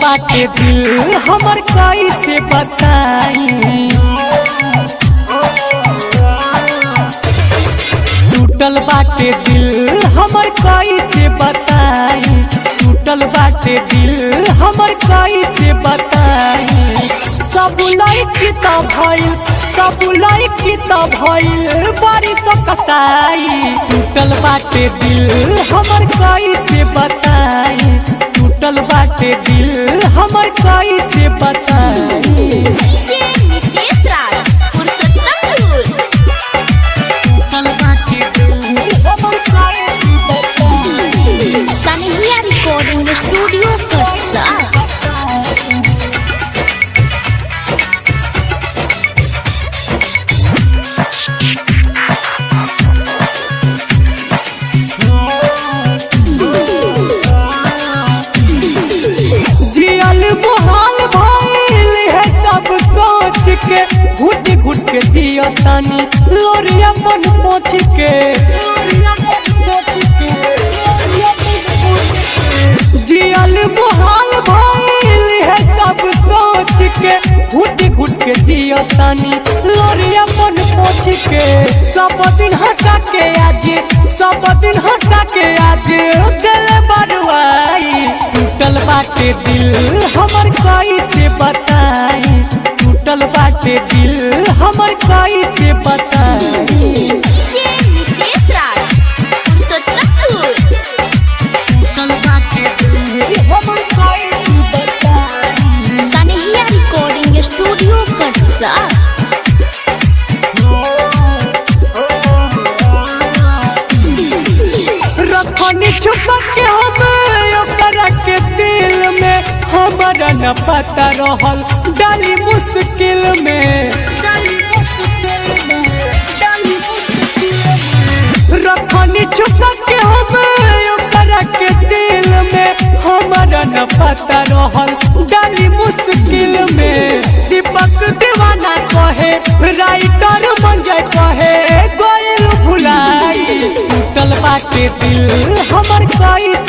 बाटे दिल हमर कैसे बताई, टूटल बाटे दिल हमर कैसे बताई, टूटल बाटे दिल हमर कैसे बताई। सब लड़की त भइल, सब लड़की त भइल बारिश कसाई, टूटल बाटे दिल हमर कैसे बताई, टूटल बाटे दिल हमर कैसे बताई। सनहिया रिकॉर्डिंग स्टूडियो कटसा। जियल मुहाल भइल है सब सोच के, घुट घुट के जियो तानी लोरी अपन पोछ के, जियल मुहाल भइल है सब सोच के, घुट घुट के जियो तानी लोरी अपन पोछ के। सब दिन हंसा के आज, सब दिन हंसा के आज दिल बरुआई, टूटल बाटे दिल हमर कैसे बताई, टूटल बाटे दिल हमर कैसे बताई। सनहिया रिकॉर्डिंग स्टूडियो कटसा। रखनी छुपा के हमें ओकरा के दिल में, हमारा न पता रहल डाली मुश्किल में, रखनी छुपा के हमें ओकरा के दिल में, हमारा न पता रहल डाली मुश्किल में। दीपक दीवाना कहे, राइटर मंजय कहे गोइल भुलाई, टूटल बाटे दिल हमर कैसे